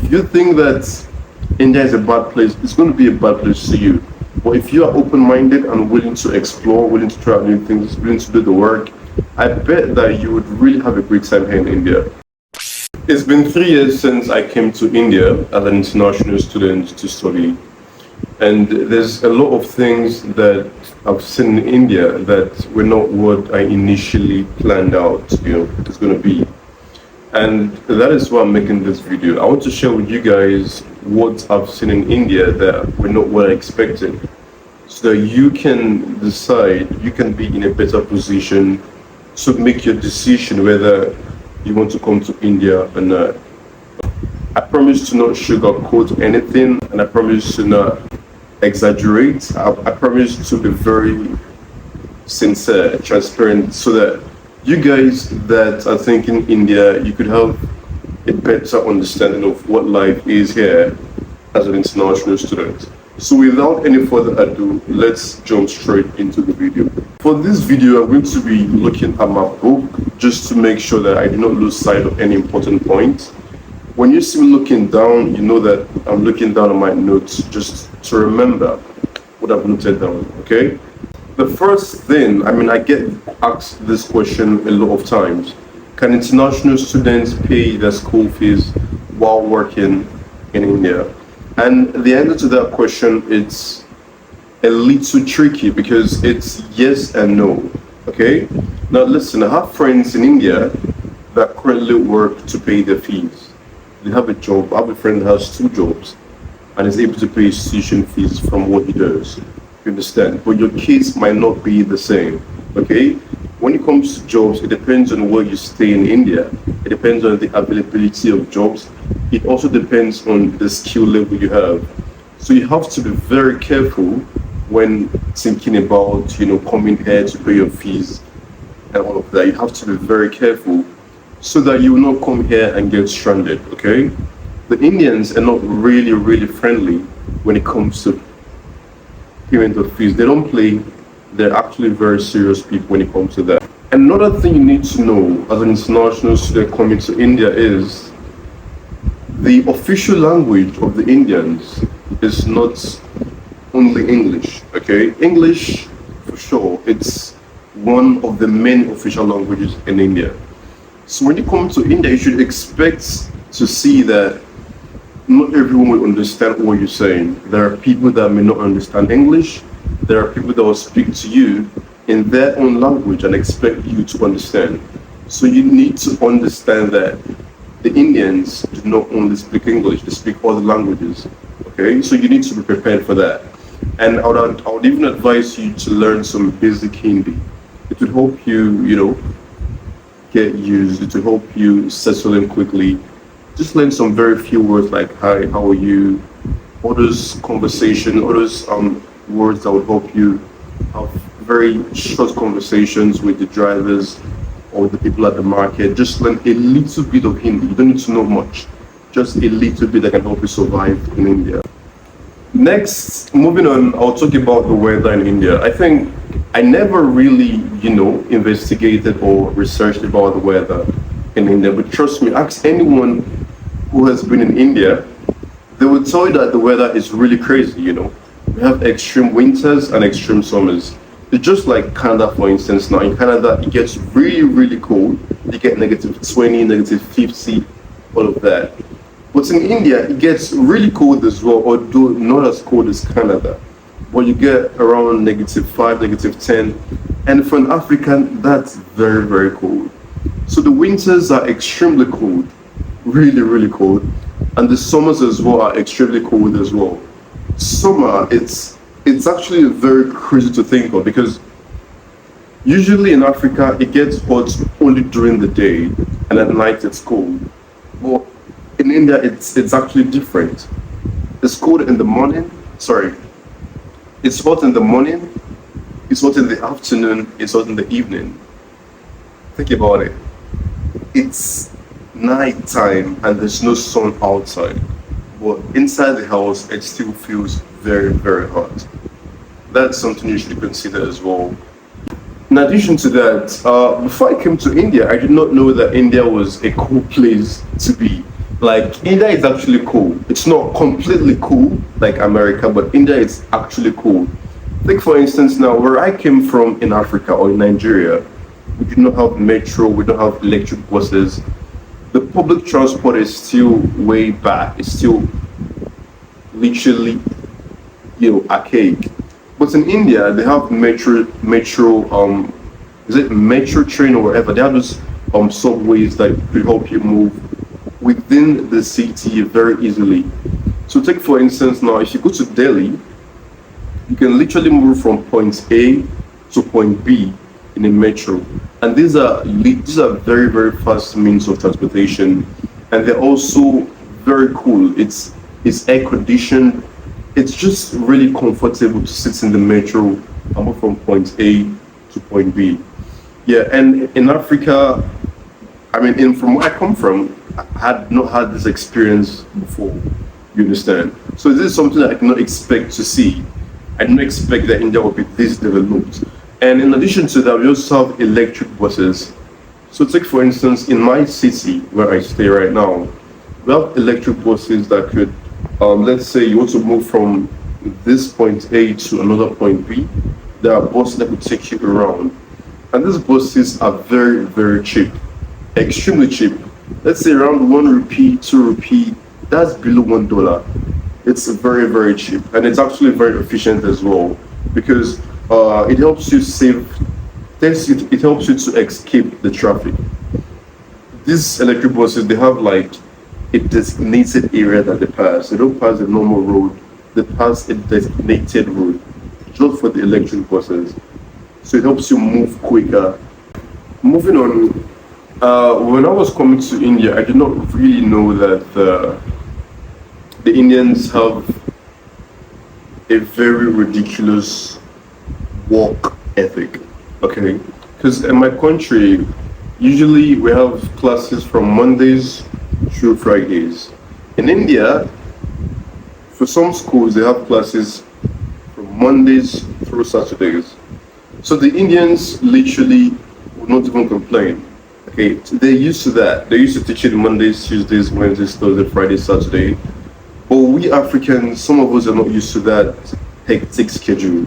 If you think that India is a bad place, it's going to be a bad place to you. But if you are open-minded and willing to explore, willing to try new things, willing to do the work, I bet that you would really have a great time here in India. It's been 3 years since I came to India as an international student to study. And there's a lot of things that I've seen in India that were not what I initially planned out, it's going to be. And that is why I'm making this video. I want to share with you guys what I've seen in India that were not what I expected, so that you can decide, you can be in a better position to make your decision whether you want to come to India or not. I promise to not sugarcoat anything, and I promise to not exaggerate. I promise to be very sincere, transparent, so that you guys that are thinking India, you could have a better understanding of what life is here as an international student. So without any further ado, let's jump straight into the video. For this video, I'm going to be looking at my book just to make sure that I do not lose sight of any important points. When you see me looking down, you know that I'm looking down on my notes just to remember what I've noted down, okay? The first thing, I get asked this question a lot of times. Can international students pay their school fees while working in India? And the answer to that question is a little tricky because it's yes and no, okay? Now listen, I have friends in India that currently work to pay their fees. They have a job. I have a friend that has 2 jobs and is able to pay his tuition fees from what he does. You understand? But your case might not be the same, okay? When it comes to jobs, it depends on where you stay in India. It depends on the availability of jobs. It also depends on the skill level you have. So you have to be very careful when thinking about, coming here to pay your fees and all of that. You have to be very careful so that you will not come here and get stranded, okay? The Indians are not really friendly when it comes to payment of fees. They don't play. They're actually very serious people when it comes to that. Another thing you need to know as an international student coming to India is the official language of the Indians is not only English, okay? English, for sure, it's one of the main official languages in India. So when you come to India, you should expect to see that not everyone will understand what you're saying. There are people that may not understand English. There are people that will speak to you in their own language and expect you to understand. So you need to understand that the Indians do not only speak English, they speak other languages, okay? So you need to be prepared for that. And I would even advise you to learn some basic Hindi. It would help you, get used. It will help you settle in quickly. Just learn some very few words like hi, how are you, all those conversation, all those words that would help you have very short conversations with the drivers or the people at the market. Just learn a little bit of Hindi. You don't need to know much. Just a little bit that can help you survive in India. Next, moving on, I'll talk about the weather in India. I think I never really, investigated or researched about the weather in India, but trust me, ask anyone who has been in India, they will tell you that the weather is really crazy, We have extreme winters and extreme summers. It's just like Canada, for instance. Now in Canada, it gets really cold. You get -20, -50, all of that. But in India, it gets really cold as well, although not as cold as Canada. But you get around -5, -10. And for an African, that's very cold. So the winters are extremely cold, really cold. And the summers as well are extremely cold as well. Summer, it's actually very crazy to think of because usually in Africa, it gets hot only during the day and at night it's cold. But in India, it's actually different. It's cold in the morning, it's hot in the morning, it's hot in the afternoon, it's hot in the evening. Think about it. It's night time and there's no sun outside. But inside the house, it still feels very hot. That's something you should consider as well. In addition to that, before I came to India, I did not know that India was a cool place to be. Like India is actually cool. It's not completely cool like America, but India is actually cool. Take for instance now where I came from in Africa or in Nigeria, we do not have metro, we don't have electric buses. The public transport is still way back. It's still literally, archaic. But in India, they have is it metro train or whatever? They have those subways that could help you move within the city very easily. So take for instance now, if you go to Delhi, you can literally move from point A to point B in a metro, and these are very very fast means of transportation, and they're also very cool. It's air conditioned. It's just really comfortable to sit in the metro and move from point A to point B. Yeah, and in Africa, I mean, from where I come from, I had not had this experience before. You understand? So this is something that I did not expect to see. I didn't expect that India would be this developed. And in addition to that, we also have electric buses. So take for instance, in my city where I stay right now, we have electric buses that could, let's say you want to move from this point A to another point B. There are buses that will take you around. And these buses are very, very cheap, extremely cheap. Let's say around 1 rupee, 2 rupee, that's below $1. It's very, very cheap, and it's actually very efficient as well because it helps you it helps you to escape the traffic. These electric buses, they have like a designated area that they pass. They don't pass a normal road, they pass a designated road just for the electric buses. So it helps you move quicker. Moving on, when I was coming to India, I did not really know that the Indians have a very ridiculous work ethic. Okay, because in my country, usually we have classes from Mondays through Fridays. In India, for some schools, they have classes from Mondays through Saturdays. So the Indians literally would not even complain. Okay, they're used to that. They're used to teaching Mondays, Tuesdays, Wednesdays, Thursday, Friday, Saturday. But we Africans, some of us are not used to that hectic schedule.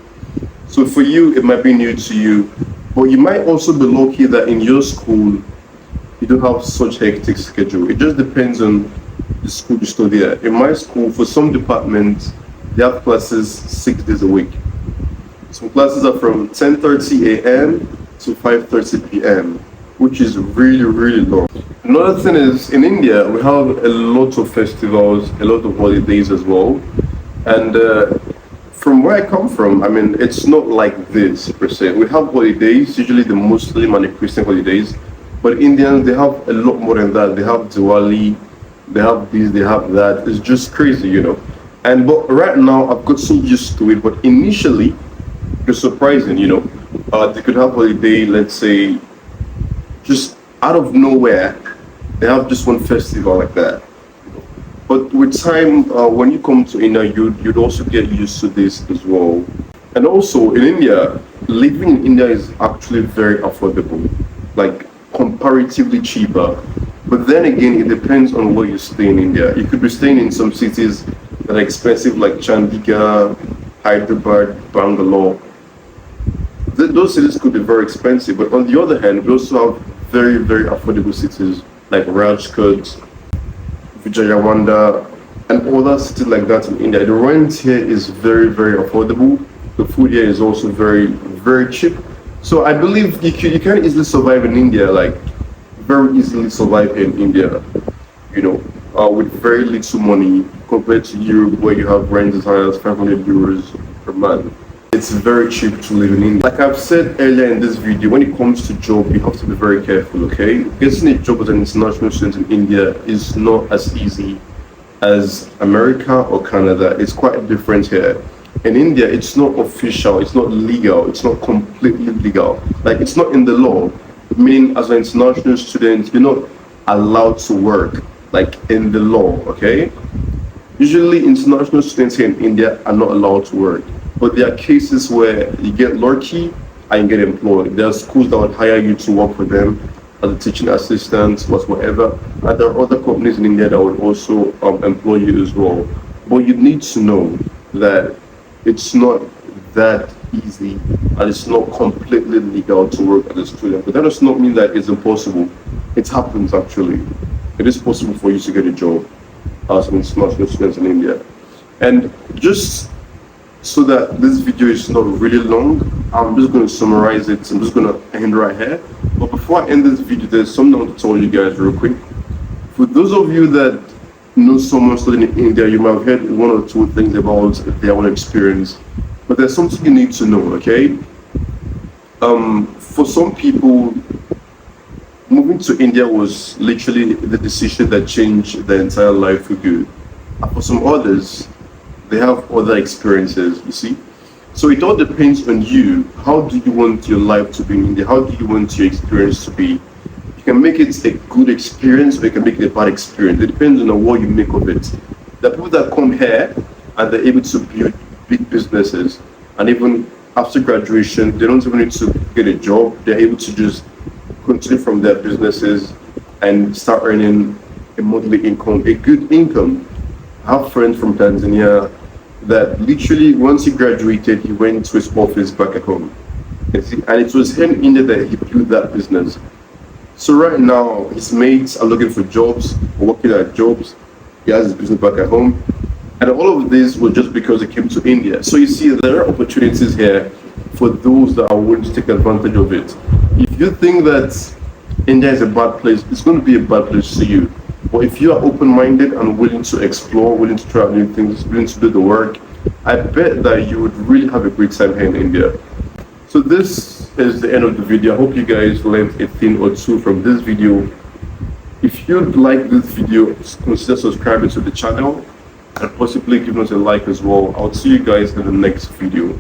So for you, it might be new to you, but you might also be lucky that in your school, you don't have such hectic schedule. It just depends on the school you study at. In my school, for some departments, they have classes 6 days a week. Some classes are from 10:30 a.m. to 5:30 p.m., which is really, really long. Another thing is, in India, we have a lot of festivals, a lot of holidays as well. And from where I come from, I mean, it's not like this per se. We have holidays, usually the Muslim and the Christian holidays, but Indians, they have a lot more than that. They have Diwali, they have this, they have that. It's just crazy. And but right now, I've got so used to it. But initially, it's surprising. They could have holiday, let's say, just out of nowhere. They have just one festival like that. But with time, when you come to India, you'd also get used to this as well. And also in India, living in India is actually very affordable, like comparatively cheaper. But then again, it depends on where you stay in India. You could be staying in some cities that are expensive, like Chandigarh, Hyderabad, Bangalore. Those cities could be very expensive. But on the other hand, we also have very, very affordable cities like Rajkot, Vijayawada, and other cities like that in India. The rent here is very, very affordable. The food here is also very, very cheap. So I believe you can easily survive in India, like very easily survive in India, with very little money compared to Europe where you have rent as high as 500 euros per month. It's very cheap to live in India. Like I've said earlier in this video, when it comes to job, you have to be very careful, okay? Getting a job as an international student in India is not as easy as America or Canada. It's quite different here. In India, it's not official, it's not legal, it's not completely legal. Like it's not in the law, meaning as an international student, you're not allowed to work, like in the law, okay? Usually international students here in India are not allowed to work. But there are cases where you get lucky and you get employed. There are schools that would hire you to work for them as a teaching assistant, whatsoever. And there are other companies in India that would also employ you as well. But you need to know that it's not that easy and it's not completely legal to work as a student. But that does not mean that it's impossible. It happens actually. It is possible for you to get a job as an international student in India. And just so that this video is not really long, I'm just going to summarize it. I'm just going to end right here. But before I end this video, there's something I want to tell you guys real quick. For those of you that know someone studying in India, you might have heard one or two things about their own experience. But there's something you need to know, okay? For some people, moving to India was literally the decision that changed their entire life for good. And for some others, they have other experiences, you see. So it all depends on you. How do you want your life to be in India? How do you want your experience to be? You can make it a good experience or you can make it a bad experience. It depends on what you make of it. The people that come here and they're able to build big businesses, and even after graduation, they don't even need to get a job. They're able to just continue from their businesses and start earning a monthly income, a good income. I have friends from Tanzania that literally once he graduated, he went to his office back at home. And it was him in India that he built that business. So right now, his mates are looking for jobs, working at jobs. He has his business back at home. And all of this was just because he came to India. So you see, there are opportunities here for those that are willing to take advantage of it. If you think that India is a bad place, it's going to be a bad place to you. But if you are open-minded and willing to explore, willing to try new things, willing to do the work, I bet that you would really have a great time here in India. So this is the end of the video. I hope you guys learned a thing or two from this video. If you like this video, consider subscribing to the channel and possibly giving us a like as well. I'll see you guys in the next video.